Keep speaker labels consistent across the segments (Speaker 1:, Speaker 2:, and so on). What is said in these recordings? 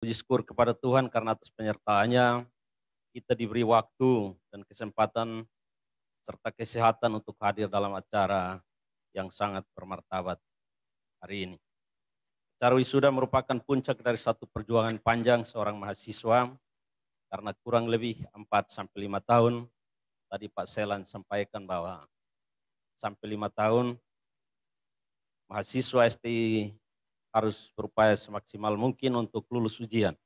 Speaker 1: Puji syukur kepada Tuhan karena atas penyertaannya kita diberi waktu dan kesempatan serta kesehatan untuk hadir dalam acara yang sangat bermartabat hari ini. Acara wisuda merupakan puncak dari satu perjuangan panjang seorang mahasiswa karena kurang lebih 4-5 tahun. Tadi Pak Selan sampaikan bahwa sampai 5 tahun mahasiswa STI harus berupaya semaksimal mungkin untuk lulus ujian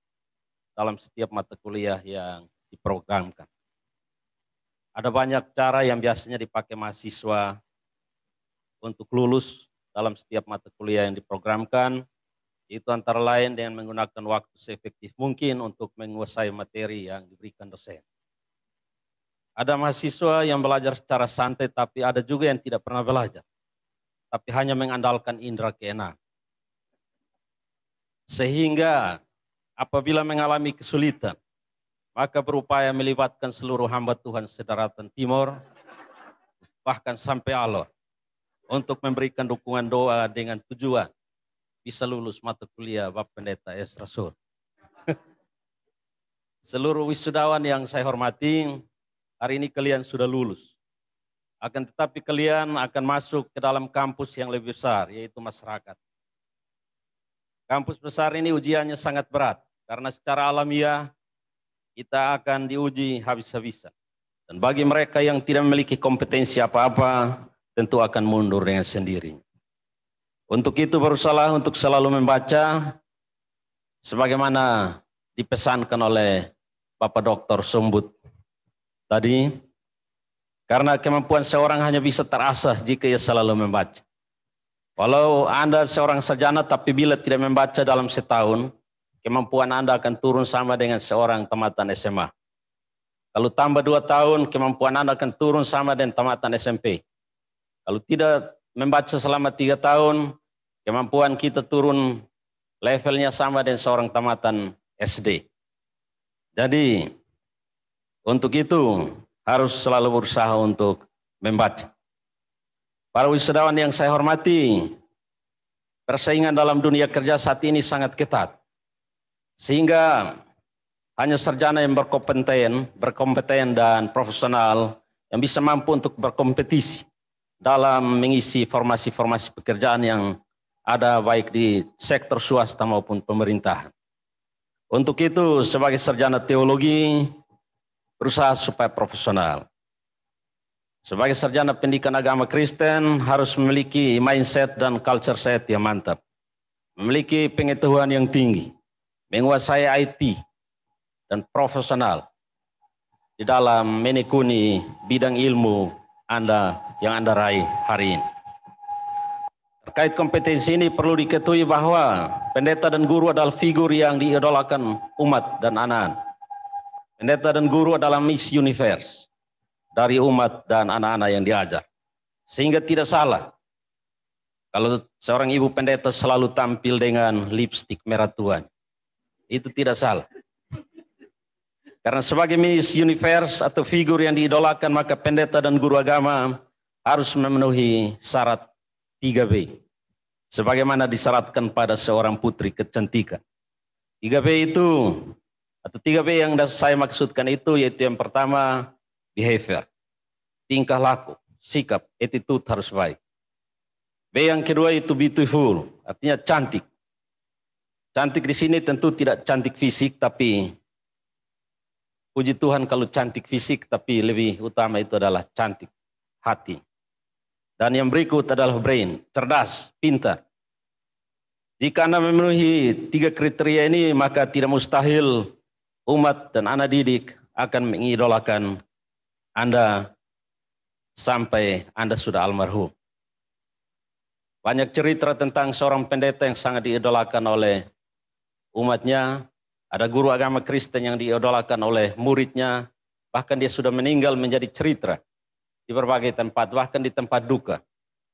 Speaker 1: dalam setiap mata kuliah yang diprogramkan. Ada banyak cara yang biasanya dipakai mahasiswa untuk lulus dalam setiap mata kuliah yang diprogramkan, itu antara lain dengan menggunakan waktu seefektif mungkin untuk menguasai materi yang diberikan dosen. Ada mahasiswa yang belajar secara santai, tapi ada juga yang tidak pernah belajar, tapi hanya mengandalkan indera keenam. Sehingga apabila mengalami kesulitan, maka berupaya melibatkan seluruh hamba Tuhan sedaratan Timur, bahkan sampai Alor, untuk memberikan dukungan doa dengan tujuan bisa lulus mata kuliah Bapak Pendeta Esra Sur. Seluruh wisudawan yang saya hormati, hari ini kalian sudah lulus. Akan tetapi kalian akan masuk ke dalam kampus yang lebih besar, yaitu masyarakat. Kampus besar ini ujiannya sangat berat, karena secara alamiah kita akan diuji habis-habisan. Dan bagi mereka yang tidak memiliki kompetensi apa-apa, tentu akan mundur dengan sendirinya. Untuk itu berusaha untuk selalu membaca, sebagaimana dipesankan oleh Bapak Dr. Sumbut tadi, karena kemampuan seorang hanya bisa terasah jika ia selalu membaca. Walau Anda seorang sarjana tapi bila tidak membaca dalam setahun, kemampuan Anda akan turun sama dengan seorang tamatan SMA. Kalau tambah 2 tahun, kemampuan Anda akan turun sama dengan tamatan SMP. Kalau tidak membaca selama 3 tahun, kemampuan kita turun levelnya sama dengan seorang tamatan SD. Jadi, untuk itu harus selalu berusaha untuk membaca. Para wisudawan yang saya hormati, persaingan dalam dunia kerja saat ini sangat ketat. Sehingga hanya sarjana yang berkompeten dan profesional yang bisa mampu untuk berkompetisi dalam mengisi formasi-formasi pekerjaan yang ada baik di sektor swasta maupun pemerintahan. Untuk itu sebagai sarjana teologi berusaha supaya profesional. Sebagai sarjana pendidikan agama Kristen harus memiliki mindset dan culture set yang mantap. Memiliki pengetahuan yang tinggi, menguasai IT, dan profesional di dalam menekuni bidang ilmu yang Anda raih hari ini. Terkait kompetensi ini perlu diketahui bahwa pendeta dan guru adalah figur yang diidolakan umat dan anak-anak. Pendeta dan guru adalah Miss Universe dari umat dan anak-anak yang diajar. Sehingga tidak salah kalau seorang ibu pendeta selalu tampil dengan lipstik merah tua. Itu tidak salah. Karena sebagai Miss Universe atau figur yang diidolakan, maka pendeta dan guru agama harus memenuhi syarat 3B. Sebagaimana disyaratkan pada seorang putri kecantikan. 3B itu, atau 3B yang saya maksudkan itu, yaitu yang pertama, behavior, tingkah laku, sikap, attitude harus baik. B yang kedua itu beautiful, artinya cantik. Cantik di sini tentu tidak cantik fisik, tapi puji Tuhan kalau cantik fisik, tapi lebih utama itu adalah cantik hati. Dan yang berikut adalah brain, cerdas, pintar. Jika Anda memenuhi 3 kriteria ini, maka tidak mustahil umat dan anak didik akan mengidolakan Anda sampai Anda sudah almarhum. Banyak cerita tentang seorang pendeta yang sangat diidolakan oleh umatnya. Ada guru agama Kristen yang diidolakan oleh muridnya. Bahkan dia sudah meninggal menjadi cerita di berbagai tempat, bahkan di tempat duka.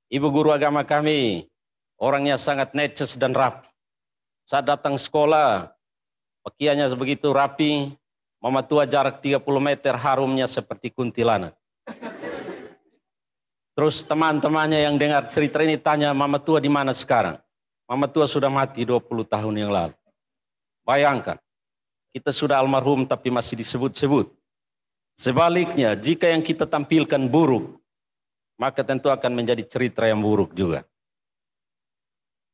Speaker 1: Ibu guru agama kami, orangnya sangat neces dan rapi. Saat datang sekolah, pakaiannya begitu rapi, mama tua jarak 30 meter, harumnya seperti kuntilanak. Terus teman-temannya yang dengar cerita ini tanya, mama tua di mana sekarang? Mama tua sudah mati 20 tahun yang lalu. Bayangkan, kita sudah almarhum tapi masih disebut-sebut. Sebaliknya, jika yang kita tampilkan buruk, maka tentu akan menjadi cerita yang buruk juga.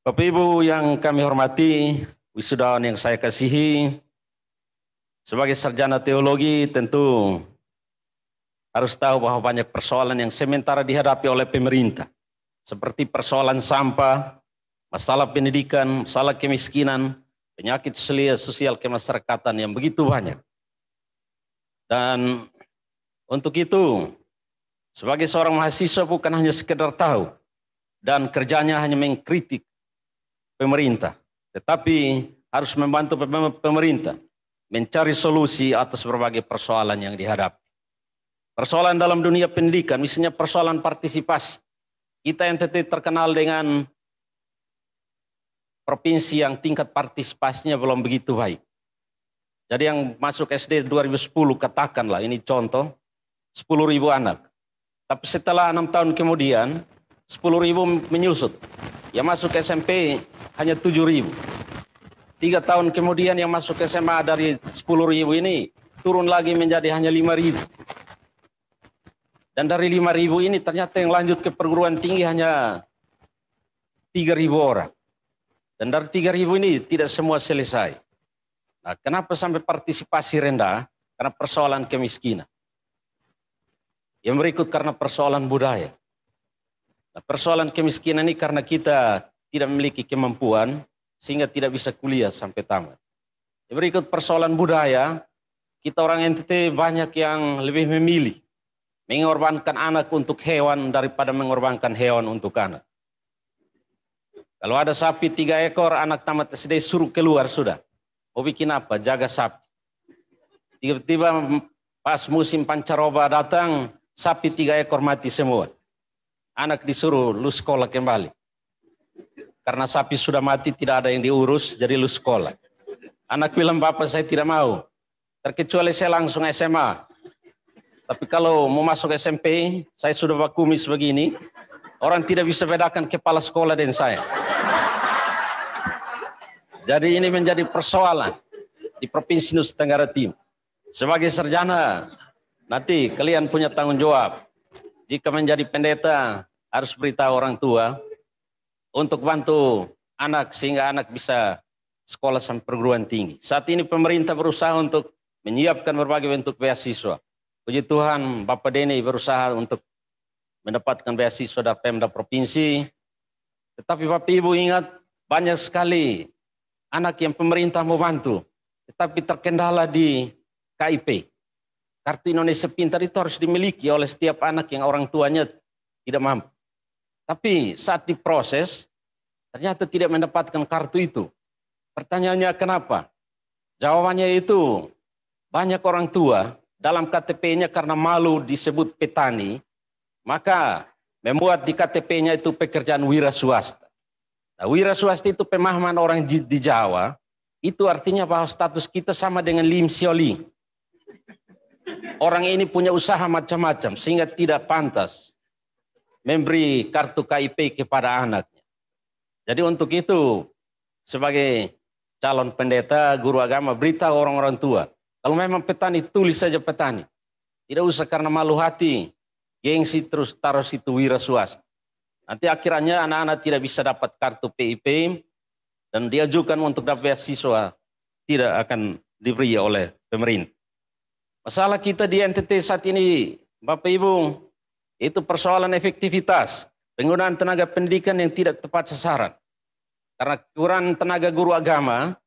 Speaker 1: Bapak Ibu yang kami hormati, wisudawan yang saya kasihi, sebagai sarjana teologi tentu harus tahu bahwa banyak persoalan yang sementara dihadapi oleh pemerintah. Seperti persoalan sampah, masalah pendidikan, masalah kemiskinan, penyakit sosial kemasyarakatan yang begitu banyak. Dan untuk itu, sebagai seorang mahasiswa bukan hanya sekedar tahu dan kerjanya hanya mengkritik pemerintah, tetapi harus membantu pemerintah mencari solusi atas berbagai persoalan yang dihadapi. Persoalan dalam dunia pendidikan, misalnya persoalan partisipasi. Kita NTT terkenal dengan provinsi yang tingkat partisipasinya belum begitu baik. Jadi yang masuk SD 2010 katakanlah, ini contoh, 10.000 anak. Tapi setelah 6 tahun kemudian, 10.000 menyusut. Yang masuk SMP hanya 7.000. 3 tahun kemudian yang masuk SMA dari 10.000 ini turun lagi menjadi hanya 5.000. Dan dari 5.000 ini ternyata yang lanjut ke perguruan tinggi hanya 3.000 orang. Dan dari 3.000 ini tidak semua selesai. Nah, kenapa sampai partisipasi rendah? Karena persoalan kemiskinan. Yang berikut karena persoalan budaya. Nah, persoalan kemiskinan ini karena kita tidak memiliki kemampuan sehingga tidak bisa kuliah sampai tamat. Yang berikut persoalan budaya, kita orang NTT banyak yang lebih memilih mengorbankan anak untuk hewan daripada mengorbankan hewan untuk anak. Kalau ada sapi 3 ekor, anak tamat SD suruh keluar sudah. Mau bikin apa? Jaga sapi. Tiba-tiba pas musim pancaroba datang, sapi 3 ekor mati semua. Anak disuruh lu sekolah kembali. Karena sapi sudah mati, tidak ada yang diurus, jadi lu sekolah. Anak bilang, Bapak saya tidak mau. Terkecuali saya langsung SMA. Tapi kalau mau masuk SMP, saya sudah bakumis begini, orang tidak bisa bedakan kepala sekolah dan saya. Jadi ini menjadi persoalan di Provinsi Nusa Tenggara Timur. Sebagai sarjana, nanti kalian punya tanggung jawab. Jika menjadi pendeta, harus beritahu orang tua untuk bantu anak sehingga anak bisa sekolah sampai perguruan tinggi. Saat ini pemerintah berusaha untuk menyiapkan berbagai bentuk beasiswa. Puji Tuhan, Bapak Denny berusaha untuk mendapatkan beasiswa dari Pemda Provinsi. Tetapi Bapak Ibu ingat, banyak sekali anak yang pemerintah mau bantu, tetapi terkendala di KIP. Kartu Indonesia Pintar itu harus dimiliki oleh setiap anak yang orang tuanya tidak mampu. Tapi saat diproses, ternyata tidak mendapatkan kartu itu. Pertanyaannya kenapa? Jawabannya itu, banyak orang tua dalam KTP-nya karena malu disebut petani, maka membuat di KTP-nya itu pekerjaan wira swasta. Nah, wira swasta itu pemahaman orang di Jawa, itu artinya bahwa status kita sama dengan Lim Sioli. Orang ini punya usaha macam-macam sehingga tidak pantas memberi kartu KIP kepada anaknya. Jadi untuk itu, sebagai calon pendeta, guru agama, beritahu orang-orang tua, kalau memang petani, tulis saja petani. Tidak usah karena malu hati, gengsi terus taruh situ wira swasta. Nanti akhirnya anak-anak tidak bisa dapat kartu PIP dan diajukan untuk dapat beasiswa tidak akan diberi oleh pemerintah. Masalah kita di NTT saat ini, Bapak Ibu, itu persoalan efektivitas, penggunaan tenaga pendidikan yang tidak tepat sasaran. Karena kurang tenaga guru agama,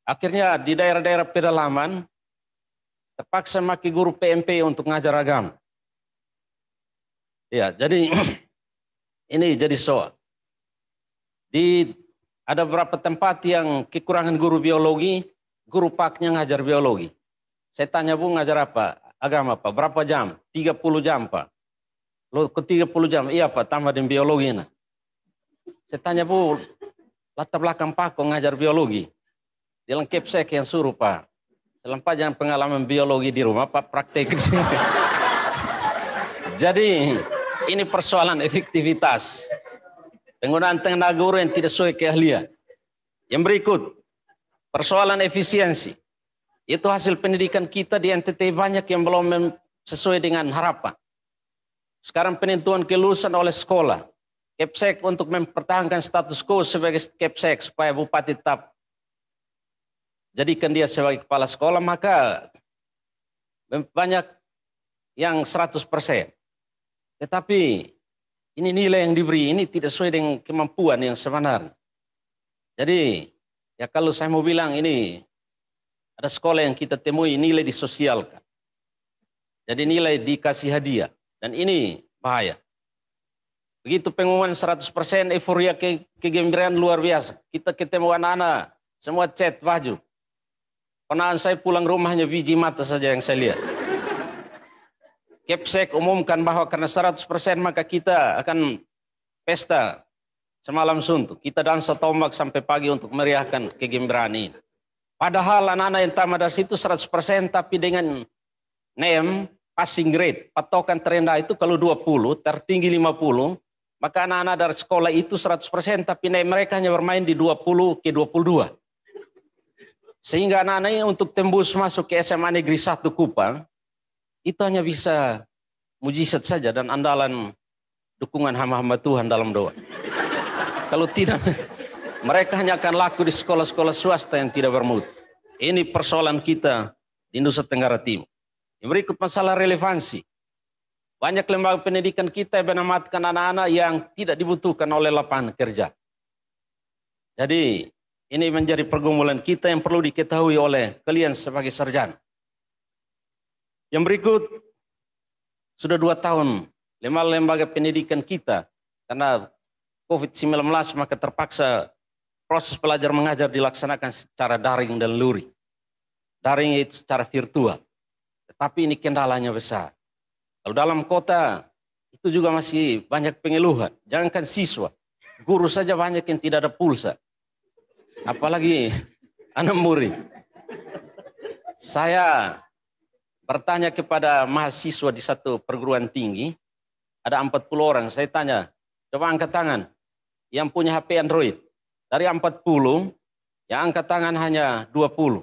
Speaker 1: akhirnya di daerah-daerah pedalaman, terpaksa maki guru PMP untuk ngajar agama. Ya, jadi ini jadi soal. Ada beberapa tempat yang kekurangan guru biologi, guru paknya ngajar biologi. Saya tanya, Bu, ngajar apa? Agama, Pak. Berapa jam? 30 jam, Pak. Loh, ke 30 jam? Iya, Pak, tambah dengan biologi. Nah. Saya tanya, Bu, latar belakang Pak kok ngajar biologi? Dia lengkap saya yang suruh, Pak. Selamanya pengalaman biologi di rumah, Pak, praktek di sini. Jadi, ini persoalan efektivitas. Penggunaan tenaga guru yang tidak sesuai keahlian. Yang berikut, Persoalan efisiensi. Itu hasil pendidikan kita di NTT banyak yang belum sesuai dengan harapan. Sekarang penentuan kelulusan oleh sekolah. Kepsek untuk mempertahankan status quo sebagai Kepsek supaya bupati tetap jadikan dia sebagai kepala sekolah, maka banyak yang 100%. Tetapi ini nilai yang diberi ini tidak sesuai dengan kemampuan yang sebenarnya. Jadi ya kalau saya mau bilang ini ada sekolah yang kita temui nilai disosialkan. Jadi nilai dikasih hadiah. Dan ini bahaya. Begitu pengumuman 100% euforia kegembiraan luar biasa. Kita ketemu anak-anak semua cat baju. Ponaan saya pulang rumahnya biji mata saja yang saya lihat. Kepsek umumkan bahwa karena 100% maka kita akan pesta semalam suntuk. Kita dansa tombak sampai pagi untuk meriahkan kegembiraan ini. Padahal anak-anak yang tamat dari situ 100% tapi dengan NEM, passing grade, patokan terendah itu kalau 20, tertinggi 50, maka anak-anak dari sekolah itu 100% tapi NEM mereka hanya bermain di 20 ke 22. Sehingga anak-anak ini untuk tembus masuk ke SMA Negeri 1 Kupang, itu hanya bisa mujizat saja dan andalan dukungan hamba-hamba Tuhan dalam doa. Kalau tidak, mereka hanya akan laku di sekolah-sekolah swasta yang tidak bermutu. Ini persoalan kita di Nusa Tenggara Timur. Yang berikut masalah relevansi. Banyak lembaga pendidikan kita yang menamatkan anak-anak yang tidak dibutuhkan oleh lapangan kerja. Jadi ini menjadi pergumulan kita yang perlu diketahui oleh kalian sebagai sarjana. Yang berikut, sudah 2 tahun lembaga pendidikan kita karena COVID-19 maka terpaksa proses belajar mengajar dilaksanakan secara daring dan luring. Daring itu secara virtual. Tetapi ini kendalanya besar. Kalau dalam kota itu juga masih banyak pengeluhan. Jangankan siswa, guru saja banyak yang tidak ada pulsa. Apalagi anak murid. Saya bertanya kepada mahasiswa di satu perguruan tinggi, ada 40 orang. Saya tanya, coba angkat tangan yang punya HP Android. Dari 40, yang angkat tangan hanya 20.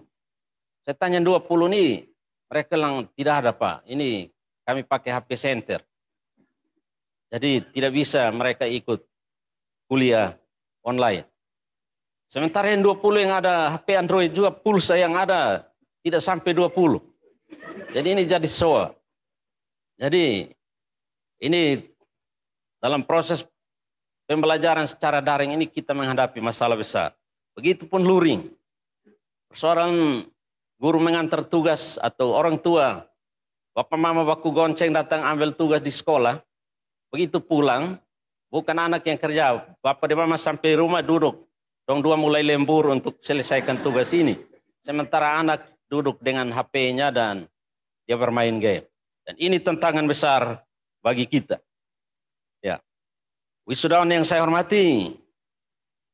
Speaker 1: Saya tanya 20 ini, mereka bilang tidak ada Pak, ini kami pakai HP center. Jadi tidak bisa mereka ikut kuliah online. Sementara yang 20 yang ada HP Android juga pulsa yang ada tidak sampai 20. Jadi ini jadi soal. Jadi ini dalam proses pembelajaran secara daring ini kita menghadapi masalah besar. Begitupun luring. Persoalan guru mengantar tugas atau orang tua, bapak mama baku gonceng datang ambil tugas di sekolah, begitu pulang, bukan anak yang kerja, bapak dan mama sampai rumah duduk, dong dua mulai lembur untuk selesaikan tugas ini. Sementara anak duduk dengan HP-nya dan dia bermain game. Dan ini tantangan besar bagi kita. Ya. Wisudawan yang saya hormati,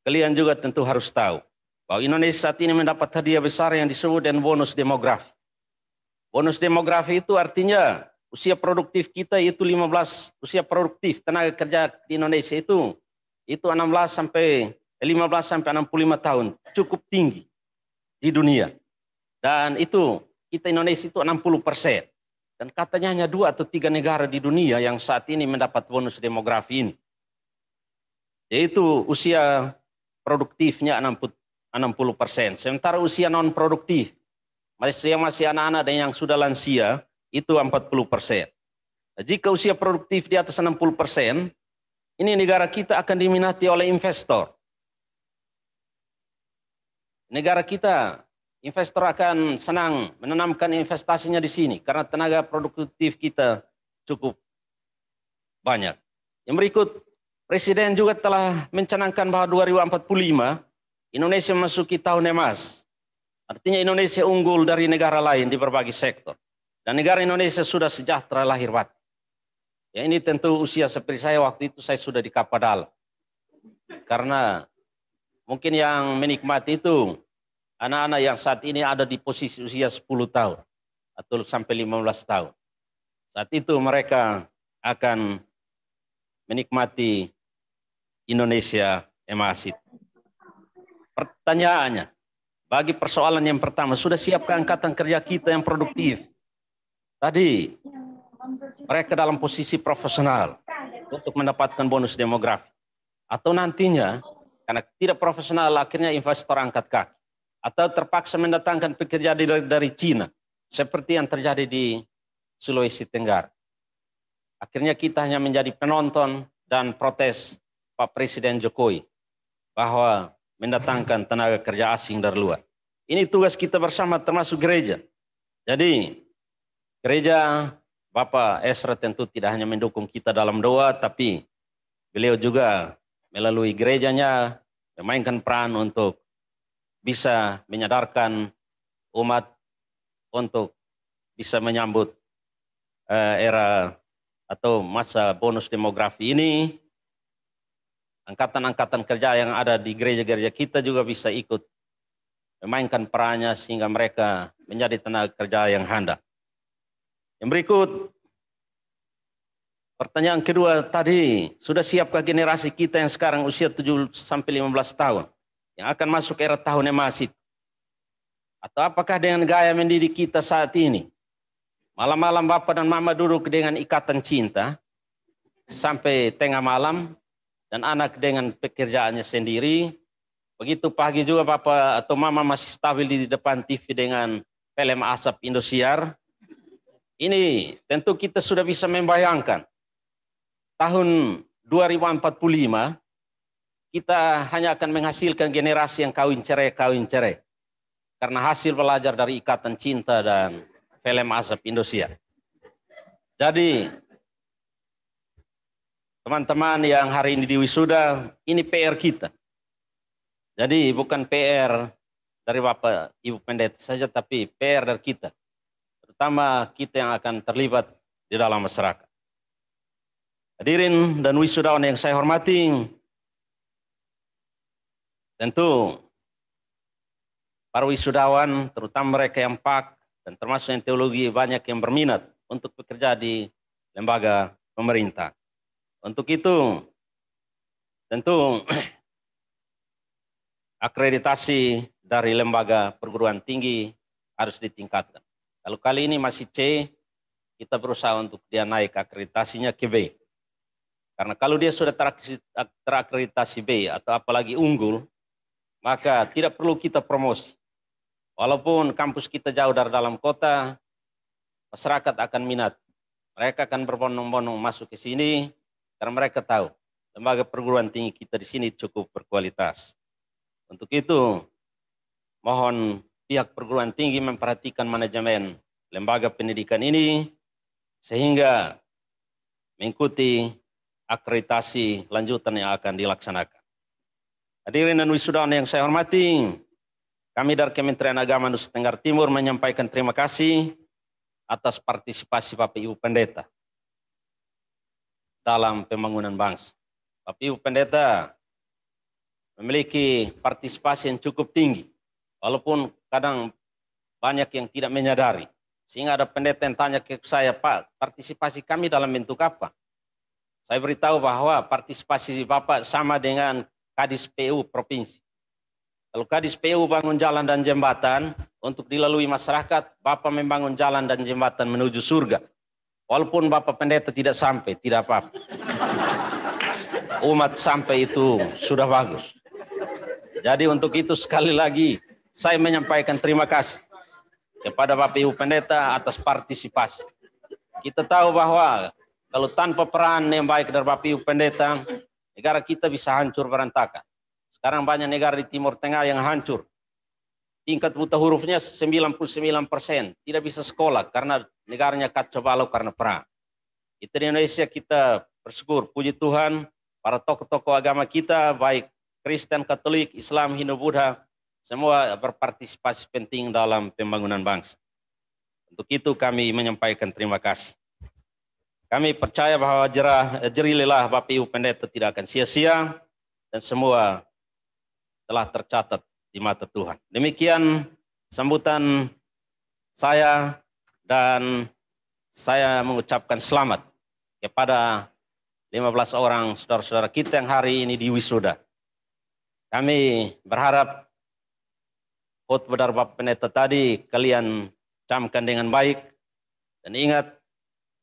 Speaker 1: kalian juga tentu harus tahu bahwa Indonesia saat ini mendapat hadiah besar yang disebut dengan bonus demografi. Bonus demografi itu artinya usia produktif kita itu 15, usia produktif tenaga kerja di Indonesia itu 16 sampai 65 tahun, cukup tinggi di dunia. Dan itu kita Indonesia itu 60%. Dan katanya hanya 2 atau 3 negara di dunia yang saat ini mendapat bonus demografi ini. Yaitu usia produktifnya 60%. Sementara usia non produktif, masih anak-anak dan yang sudah lansia, itu 40%. Nah, jika usia produktif di atas 60%, ini negara kita akan diminati oleh investor. Negara kita, investor akan senang menanamkan investasinya di sini karena tenaga produktif kita cukup banyak. Yang berikut, Presiden juga telah mencanangkan bahwa 2045 Indonesia memasuki tahun emas. Artinya Indonesia unggul dari negara lain di berbagai sektor. Dan negara Indonesia sudah sejahtera lahir batin. Ya ini tentu usia seperti saya waktu itu saya sudah di Kapadal. Karena mungkin yang menikmati itu anak-anak yang saat ini ada di posisi usia 10 tahun atau sampai 15 tahun. Saat itu mereka akan menikmati Indonesia emas itu. Pertanyaannya, bagi persoalan yang pertama, sudah siapkah angkatan kerja kita yang produktif? Tadi, mereka dalam posisi profesional untuk mendapatkan bonus demografi. Atau nantinya, karena tidak profesional, akhirnya investor angkat kaki. Atau terpaksa mendatangkan pekerja dari Cina, seperti yang terjadi di Sulawesi Tenggara. Akhirnya kita hanya menjadi penonton dan protes Pak Presiden Jokowi bahwa mendatangkan tenaga kerja asing dari luar. Ini tugas kita bersama termasuk gereja. Jadi gereja Bapak Esra tentu tidak hanya mendukung kita dalam doa, tapi beliau juga melalui gerejanya memainkan peran untuk bisa menyadarkan umat untuk bisa menyambut era atau masa bonus demografi ini. Angkatan-angkatan kerja yang ada di gereja-gereja kita juga bisa ikut memainkan perannya sehingga mereka menjadi tenaga kerja yang handal. Yang berikut, pertanyaan kedua tadi, sudah siapkah generasi kita yang sekarang usia 7 sampai 15 tahun yang akan masuk era tahun emas itu? Atau apakah dengan gaya mendidik kita saat ini? Malam-malam Bapak dan Mama duduk dengan ikatan cinta sampai tengah malam dan anak dengan pekerjaannya sendiri. Begitu pagi juga Bapak atau Mama masih stabil di depan TV dengan film asap Indosiar. Ini tentu kita sudah bisa membayangkan. Tahun 2045 kita hanya akan menghasilkan generasi yang kawin cerai. Karena hasil belajar dari ikatan cinta dan film asap Indosiar. Jadi teman-teman yang hari ini di wisuda, ini PR kita. Jadi bukan PR dari Bapak Ibu Pendeta saja, tapi PR dari kita. Terutama kita yang akan terlibat di dalam masyarakat. Hadirin dan wisudawan yang saya hormati, tentu para wisudawan, terutama mereka yang PAK dan termasuk yang teologi, banyak yang berminat untuk bekerja di lembaga pemerintah. Untuk itu, tentu akreditasi dari lembaga perguruan tinggi harus ditingkatkan. Kalau kali ini masih C, kita berusaha untuk dia naik akreditasinya ke B. Karena kalau dia sudah terakreditasi B atau apalagi unggul, maka tidak perlu kita promosi. Walaupun kampus kita jauh dari dalam kota, masyarakat akan minat. Mereka akan berbondong-bondong masuk ke sini karena mereka tahu lembaga perguruan tinggi kita di sini cukup berkualitas. Untuk itu, mohon pihak perguruan tinggi memperhatikan manajemen lembaga pendidikan ini sehingga mengikuti akreditasi lanjutan yang akan dilaksanakan. Hadirin dan wisudawan yang saya hormati, kami dari Kementerian Agama Nusa Tenggara Timur menyampaikan terima kasih atas partisipasi Bapak Ibu Pendeta dalam pembangunan bangsa. Bapak Ibu Pendeta memiliki partisipasi yang cukup tinggi, walaupun kadang banyak yang tidak menyadari. Sehingga ada pendeta yang tanya ke saya, Pak, partisipasi kami dalam bentuk apa? Saya beritahu bahwa partisipasi Bapak sama dengan Kadis PU Provinsi. Kalau Kadis PU bangun jalan dan jembatan untuk dilalui masyarakat, Bapak membangun jalan dan jembatan menuju surga. Walaupun Bapak pendeta tidak sampai, tidak apa-apa. Umat sampai itu sudah bagus. Jadi untuk itu sekali lagi saya menyampaikan terima kasih kepada Bapak Ibu Pendeta atas partisipasi. Kita tahu bahwa kalau tanpa peran yang baik dari Bapak Ibu Pendeta, negara kita bisa hancur berantakan. Sekarang banyak negara di Timur Tengah yang hancur. Tingkat buta hurufnya 99%. Tidak bisa sekolah karena negaranya kacau balau karena perang. Kita di Indonesia kita bersyukur, puji Tuhan, para tokoh-tokoh agama kita, baik Kristen, Katolik, Islam, Hindu, Buddha, semua berpartisipasi penting dalam pembangunan bangsa. Untuk itu kami menyampaikan terima kasih. Kami percaya bahwa jerih lelah Bapak Ibu Pendeta tidak akan sia-sia dan semua telah tercatat di mata Tuhan. Demikian sambutan saya dan saya mengucapkan selamat kepada 15 orang saudara-saudara kita yang hari ini di wisuda. Kami berharap khotbah dari Bapak Pendeta tadi kalian camkan dengan baik. Dan ingat,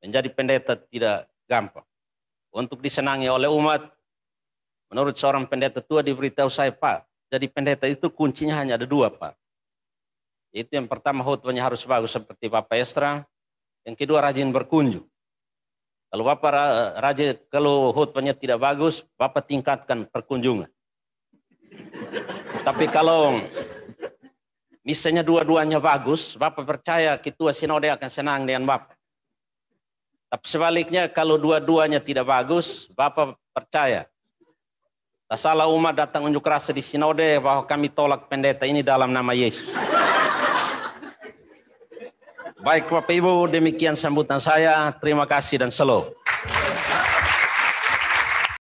Speaker 1: menjadi pendeta tidak gampang. Untuk disenangi oleh umat, menurut seorang pendeta tua diberitahu saya, Pak, jadi pendeta itu kuncinya hanya ada dua, Pak. Itu yang pertama, khotbahnya harus bagus seperti Bapak Estra. Yang kedua, rajin berkunjung. Kalau Bapak rajin, kalau khotbahnya tidak bagus, Bapak tingkatkan perkunjungan. Tapi kalau misalnya dua-duanya bagus, Bapak percaya ketua sinode akan senang dengan Bapak. Tapi sebaliknya kalau dua-duanya tidak bagus, Bapak percaya. Tak salah umat datang unjuk rasa di sinode bahwa kami tolak pendeta ini dalam nama Yesus. Baik Bapak Ibu, demikian sambutan saya. Terima kasih dan shalom.